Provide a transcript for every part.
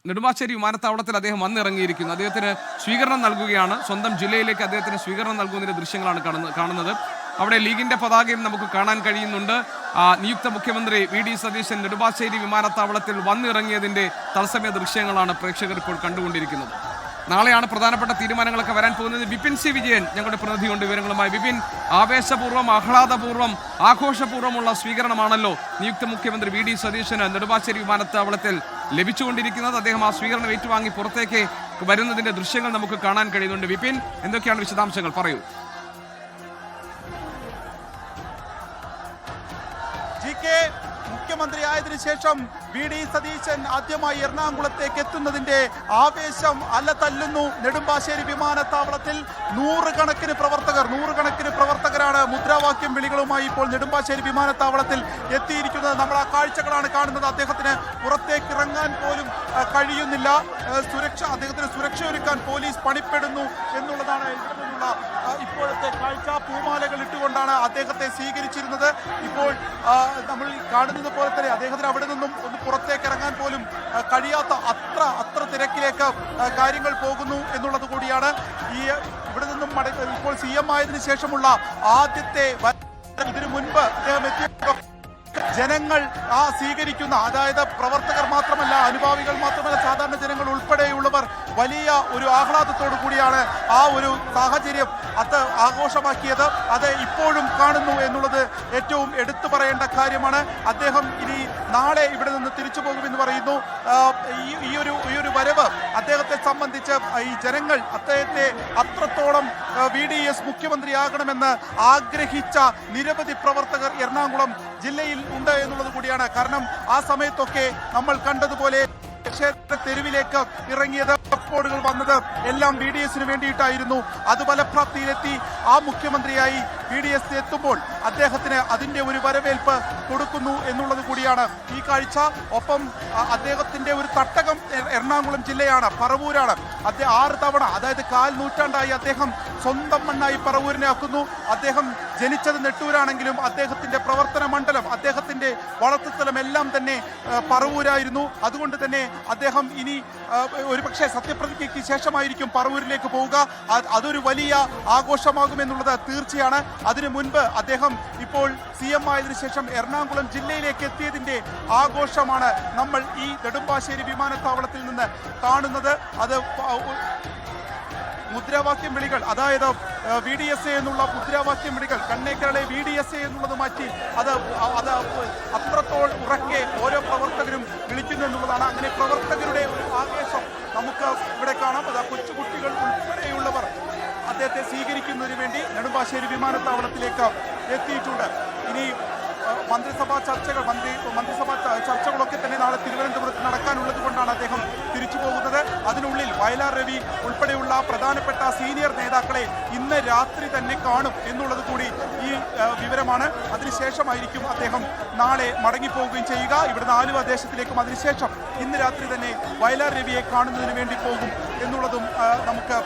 നെടുമ്പാശ്ശേരി വിമാനത്താവളത്തിൽ അദ്ദേഹം വന്നിറങ്ങിയിരിക്കുന്നു. അദ്ദേഹത്തിന് സ്വീകരണം നൽകുകയാണ്. സ്വന്തം ജില്ലയിലേക്ക് അദ്ദേഹത്തിന് സ്വീകരണം നൽകുന്നതിന്റെ ദൃശ്യങ്ങളാണ് കാണുന്നത്. അവിടെ ലീഗിന്റെ പതാകയും നമുക്ക് കാണാൻ കഴിയുന്നുണ്ട്. നിയുക്ത മുഖ്യമന്ത്രി വി ഡി സതീശൻ നെടുമ്പാശ്ശേരി വിമാനത്താവളത്തിൽ വന്നിറങ്ങിയതിന്റെ തത്സമയ ദൃശ്യങ്ങളാണ് പ്രേക്ഷകർ ഇപ്പോൾ കണ്ടുകൊണ്ടിരിക്കുന്നത്. നാളെയാണ് പ്രധാനപ്പെട്ട തീരുമാനങ്ങളൊക്കെ വരാൻ പോകുന്നത്. വിപിൻ സി വിജയൻ ഞങ്ങളുടെ പ്രതിനിധിയുണ്ട് വിവരങ്ങളുമായി. വിപിൻ, ആവേശപൂർവ്വം, ആഹ്ലാദപൂർവ്വം, ആഘോഷപൂർവ്വമുള്ള സ്വീകരണമാണല്ലോ നിയുക്ത മുഖ്യമന്ത്രി വി ഡി സതീശന് നെടുമ്പാശ്ശേരി വിമാനത്താവളത്തിൽ ലഭിച്ചുകൊണ്ടിരിക്കുന്നത്. അദ്ദേഹം ആ സ്വീകരണം ഏറ്റുവാങ്ങി പുറത്തേക്ക് വരുന്നതിന്റെ ദൃശ്യങ്ങൾ നമുക്ക് കാണാൻ കഴിയുന്നുണ്ട്. വിപിൻ, എന്തൊക്കെയാണ് വിശദാംശങ്ങൾ? പറയൂ. മുഖ്യമന്ത്രിയായതിനു ശേഷം വി ഡി സതീശൻ ആദ്യമായി എറണാകുളത്തേക്ക് എത്തുന്നതിന്റെ ആവേശം അലതല്ലുന്നു. നെടുമ്പാശ്ശേരി വിമാനത്താവളത്തിൽ നൂറുകണക്കിന് പ്രവർത്തകരാണ് മുദ്രാവാക്യം വിളികളുമായി ഇപ്പോൾ നെടുമ്പാശ്ശേരി വിമാനത്താവളത്തിൽ എത്തിയിരിക്കുന്നത്. നമ്മൾ ആ കാഴ്ചകളാണ് കാണുന്നത്. അദ്ദേഹത്തിന് പുറത്തേക്ക് ഇറങ്ങാൻ പോലും കഴിയുന്നില്ല. അദ്ദേഹത്തിന് സുരക്ഷ ഒരുക്കാൻ പോലീസ് പണിപ്പെടുന്നു എന്നുള്ളതാണ് ഇവിടെ നിന്നുള്ള ഇപ്പോഴത്തെ കാഴ്ച. പൂമാലകൾ ഇട്ടുകൊണ്ടാണ് അദ്ദേഹത്തെ സ്വീകരിച്ചിരുന്നത്. ഇപ്പോൾ നമ്മൾ കാണുന്നത് പോലെ തന്നെ അദ്ദേഹത്തിന് അവിടെ നിന്നും ഒന്ന് പുറത്തേക്ക് ഇറങ്ങാൻ പോലും കഴിയാത്ത അത്ര തിരക്കിലേക്ക് കാര്യങ്ങൾ പോകുന്നു എന്നുള്ളത് കൂടിയാണ്. ഇവിടെ നിന്നും ഇപ്പോൾ CM ആയതിനു ശേഷമുള്ള ആദ്യത്തെ ഇതിനു മുൻപ് അദ്ദേഹം എത്തിയ ജനങ്ങൾ സ്വീകരിക്കുന്ന, അതായത് പ്രവർത്തകർ മാത്രമല്ല, അനുഭാവികൾ മാത്രമല്ല, സാധാരണ ജനങ്ങൾ ഉൾപ്പെടെയുള്ളവർ വലിയ ഒരു ആഹ്ലാദത്തോടു കൂടിയാണ് ആ ഒരു സാഹചര്യം ആഘോഷമാക്കിയത്. അത് ഇപ്പോഴും കാണുന്നു എന്നുള്ളത് ഏറ്റവും എടുത്തു പറയേണ്ട കാര്യമാണ്. അദ്ദേഹം ഇനി നാളെ ഇവിടെ നിന്ന് തിരിച്ചു പോകുമെന്ന് പറയുന്നു. ഈ ഒരു വരവ് അദ്ദേഹത്തെ സംബന്ധിച്ച് ഈ ജനങ്ങൾ അദ്ദേഹത്തെ അത്രത്തോളം VDS മുഖ്യമന്ത്രിയാകണമെന്ന് ആഗ്രഹിച്ച നിരവധി പ്രവർത്തകർ എറണാകുളം ജില്ലയിൽ ഉണ്ട് എന്നുള്ളത് കൂടിയാണ്. കാരണം ആ സമയത്തൊക്കെ നമ്മൾ കണ്ടതുപോലെ ക്ഷേത്ര തെരുവിലേക്ക് ഇറങ്ങിയത് ബോർഡുകൾ വന്നത് എല്ലാം VDSന് വേണ്ടിയിട്ടായിരുന്നു. അത് ഫലപ്രാപ്തിയിലെത്തി ആ മുഖ്യമന്ത്രിയായി VDS എത്തുമ്പോൾ അദ്ദേഹത്തിന് അതിന്റെ ഒരു വരവേൽപ്പ് കൊടുക്കുന്നു എന്നുള്ളത് കൂടിയാണ് ഈ കാഴ്ച. ഒപ്പം അദ്ദേഹത്തിന്റെ ഒരു തട്ടകം എറണാകുളം ജില്ലയാണ്, പറവൂരാണ്. 6 തവണ, അതായത് 1/4 നൂറ്റാണ്ടായി അദ്ദേഹം സ്വന്തം മണ്ണായി പറവൂരിനെ ആക്കുന്നു. അദ്ദേഹം ജനിച്ചത് നെട്ടൂരാണെങ്കിലും അദ്ദേഹത്തിന്റെ പ്രവർത്തന മണ്ഡലം, അദ്ദേഹത്തിന്റെ വളർത്തുസ്ഥലം എല്ലാം തന്നെ പറവൂരായിരുന്നു. അതുകൊണ്ട് തന്നെ അദ്ദേഹം ഇനി ഒരുപക്ഷെ സത്യപ്രതിജ്ഞയ്ക്ക് ശേഷമായിരിക്കും പറവൂരിലേക്ക് പോവുക. അതൊരു വലിയ ആഘോഷമാകുമെന്നുള്ളത് തീർച്ചയാണ്. അതിനു മുൻപ് അദ്ദേഹം ഇപ്പോൾ CM ആയതിനു ശേഷം എറണാകുളം ജില്ലയിലേക്ക് എത്തിയതിന്റെ ആഘോഷമാണ് നമ്മൾ ഈ നെടുമ്പാശ്ശേരി വിമാനത്താവളത്തിൽ നിന്ന് കാണുന്നത്. അത് മുദ്രാവാക്യം വിളികൾ, അതായത് VDSA എന്നുള്ള മുദ്രാവാക്യം വിളികൾ, കണ്ണേക്കരളെ VDSA എന്നുള്ളത് മാറ്റി അത് അത്രത്തോളം ഉറക്കെ ഓരോ പ്രവർത്തകരും വിളിക്കുന്നു എന്നുള്ളതാണ്. അങ്ങനെ പ്രവർത്തകരുടെ ഒരു ആവേശം നമുക്ക് ഇവിടെ കാണാം. അത് കൊച്ചുകുട്ടികൾ ഉൾപ്പെടെയുള്ളവർ അദ്ദേഹത്തെ സ്വീകരിക്കുന്നതിന് വേണ്ടി നെടുമ്പാശ്ശേരി വിമാനത്താവളത്തിലേക്ക് എത്തിയിട്ടുണ്ട്. ഇനി മന്ത്രിസഭാ ചർച്ചകളൊക്കെ തന്നെ നാളെ തിരുവനന്തപുരത്ത് നടക്കാനുള്ളത് കൊണ്ടാണ് അദ്ദേഹം തിരിച്ചു പോകുന്നത്. അതിനുള്ളിൽ വയലാർ രവി ഉൾപ്പെടെയുള്ള പ്രധാനപ്പെട്ട സീനിയർ നേതാക്കളെ ഇന്ന് രാത്രി തന്നെ കാണും എന്നുള്ളത് കൂടി ഈ വിവരമാണ്. അതിനുശേഷമായിരിക്കും അദ്ദേഹം നാളെ മടങ്ങിപ്പോവുകയും ചെയ്യുക. ഇവിടുന്ന് ആലുവ ദേശത്തിലേക്കും അതിനുശേഷം ഇന്ന് രാത്രി തന്നെ വയലാർ രവിയെ കാണുന്നതിന് വേണ്ടി പോകും എന്നുള്ളതും നമുക്ക്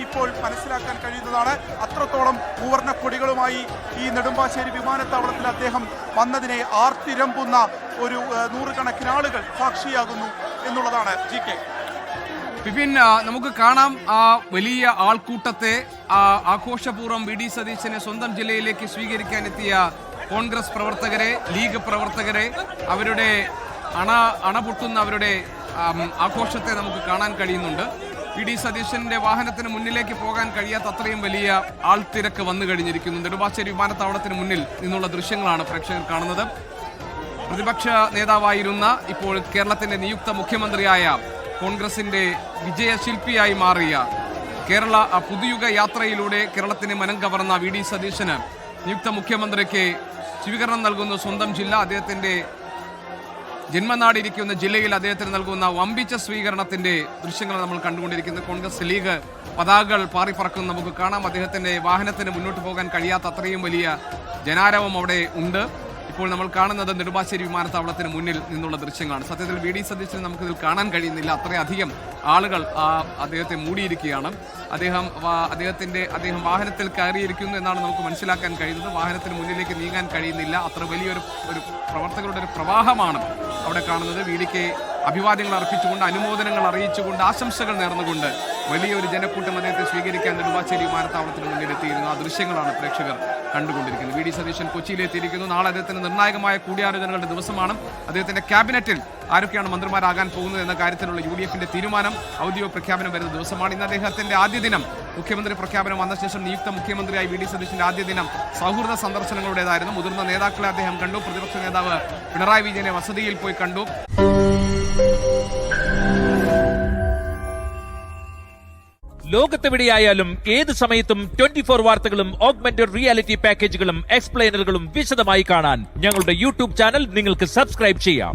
ഇപ്പോൾ മനസ്സിലാക്കാൻ കഴിയുന്നതാണ്. അത്രത്തോളം മൂവർണ്ണ കൊടികളുമായി ഈ നെടുമ്പാശ്ശേരി വിമാനത്താവളത്തിൽ അദ്ദേഹം വന്നതിനെ ആർത്തിരമ്പുന്ന ഒരു നൂറുകണക്കിന് ആളുകൾ സാക്ഷിയാകുന്നു എന്നുള്ളതാണ്. GK വിപിൻ, നമുക്ക് കാണാം ആ വലിയ ആൾക്കൂട്ടത്തെ ആഘോഷപൂർവ്വം വി ഡി സതീശനെ സ്വന്തം ജില്ലയിലേക്ക് സ്വീകരിക്കാനെത്തിയ കോൺഗ്രസ് പ്രവർത്തകരെ, ലീഗ് പ്രവർത്തകരെ, അവരുടെ അണപൊട്ടുന്ന അവരുടെ ആഘോഷത്തെ നമുക്ക് കാണാൻ കഴിയുന്നുണ്ട്. വി ഡി സതീശന്റെ വാഹനത്തിന് മുന്നിലേക്ക് പോകാൻ കഴിയാത്ത അത്രയും വലിയ ആൾത്തിരക്ക് വന്നു കഴിഞ്ഞിരിക്കുന്നു. നെടുമ്പാശ്ശേരി വിമാനത്താവളത്തിന് മുന്നിൽ നിന്നുള്ള ദൃശ്യങ്ങളാണ് പ്രേക്ഷകർ കാണുന്നത്. പ്രതിപക്ഷ നേതാവായിരുന്ന, ഇപ്പോൾ കേരളത്തിന്റെ നിയുക്ത മുഖ്യമന്ത്രിയായ, കോൺഗ്രസിന്റെ വിജയശില്പിയായി മാറിയ, കേരള പുതുയുഗ യാത്രയിലൂടെ കേരളത്തിന് മനം കവർന്ന വി ഡി സതീശന് നിയുക്ത മുഖ്യമന്ത്രിക്ക് സ്വീകരണം നൽകുന്ന സ്വന്തം ജില്ല, അദ്ദേഹത്തിന്റെ ജന്മനാടിരിക്കുന്ന ജില്ലയിൽ അദ്ദേഹത്തിന് നൽകുന്ന വമ്പിച്ച സ്വീകരണത്തിന്റെ ദൃശ്യങ്ങൾ നമ്മൾ കണ്ടുകൊണ്ടിരിക്കുന്നത്. കോൺഗ്രസ് ലീഗ് പതാകകൾ പാറിപ്പറക്കുന്ന നമുക്ക് കാണാം. അദ്ദേഹത്തിന്റെ വാഹനത്തിന് മുന്നോട്ട് പോകാൻ കഴിയാത്ത അത്രയും വലിയ ജനാരവം അവിടെ ഉണ്ട്. ഇപ്പോൾ നമ്മൾ കാണുന്നത് നെടുമ്പാശ്ശേരി വിമാനത്താവളത്തിന് മുന്നിൽ നിന്നുള്ള ദൃശ്യങ്ങളാണ്. സത്യത്തിൽ വി ഡി സതീശനെ നമുക്കിതിൽ കാണാൻ കഴിയുന്നില്ല. അത്രയധികം ആളുകൾ അദ്ദേഹത്തെ മൂടിയിരിക്കുകയാണ്. അദ്ദേഹം വാഹനത്തിൽ കയറിയിരിക്കുന്നു എന്നാണ് നമുക്ക് മനസ്സിലാക്കാൻ കഴിയുന്നത്. വാഹനത്തിന് മുന്നിലേക്ക് നീങ്ങാൻ കഴിയുന്നില്ല. അത്ര വലിയൊരു പ്രവർത്തകരുടെ ഒരു പ്രവാഹമാണ് അവിടെ കാണുന്നത്. അഭിവാദ്യങ്ങൾ അർപ്പിച്ചുകൊണ്ട്, അനുമോദനങ്ങൾ അറിയിച്ചുകൊണ്ട്, ആശംസകൾ നേർന്നുകൊണ്ട് വലിയൊരു ജനക്കൂട്ടം അദ്ദേഹത്തെ സ്വീകരിക്കാൻ നെടുമ്പാശ്ശേരി വിമാനത്താവളത്തിന് മുന്നിലെത്തിയിരുന്നു. ആ ദൃശ്യങ്ങളാണ് പ്രേക്ഷകർ കണ്ടുകൊണ്ടിരിക്കുന്നത്. വി ഡി സതീശൻ കൊച്ചിയിലെത്തിയിരിക്കുന്നു. നാളെ അദ്ദേഹത്തിന് നിർണായകമായ കൂടിയാലോചനകളുടെ ദിവസമാണ്. അദ്ദേഹത്തിന്റെ ക്യാബിനറ്റിൽ ആരൊക്കെയാണ് മന്ത്രിമാരാകാൻ പോകുന്നത് എന്ന കാര്യത്തിലുള്ള UDF-ന്റെ തീരുമാനം ഔദ്യോഗിക പ്രഖ്യാപനം വരുന്ന ദിവസമാണ്. ഇന്ന് അദ്ദേഹത്തിന്റെ ആദ്യ ദിനം, മുഖ്യമന്ത്രി പ്രഖ്യാപനം വന്ന ശേഷം നിയുക്ത മുഖ്യമന്ത്രിയായി വി ഡി സതീശന്റെ ആദ്യ ദിനം സൗഹൃദ സന്ദർശനങ്ങളുടേതായിരുന്നു. മുതിർന്ന നേതാക്കളെ അദ്ദേഹം കണ്ടു. പ്രതിപക്ഷ നേതാവ് പിണറായി വിജയനെ വസതിയിൽ പോയി കണ്ടു. ലോകത്തെവിടെയായാലും ഏത് സമയത്തും 24 വാർത്തകളും ഓഗ്മെന്റഡ് റിയാലിറ്റി പാക്കേജുകളും എക്സ്പ്ലെയിനറുകളും വിശദമായി കാണാൻ ഞങ്ങളുടെ YouTube ചാനൽ നിങ്ങൾക്ക് സബ്സ്ക്രൈബ് ചെയ്യാം.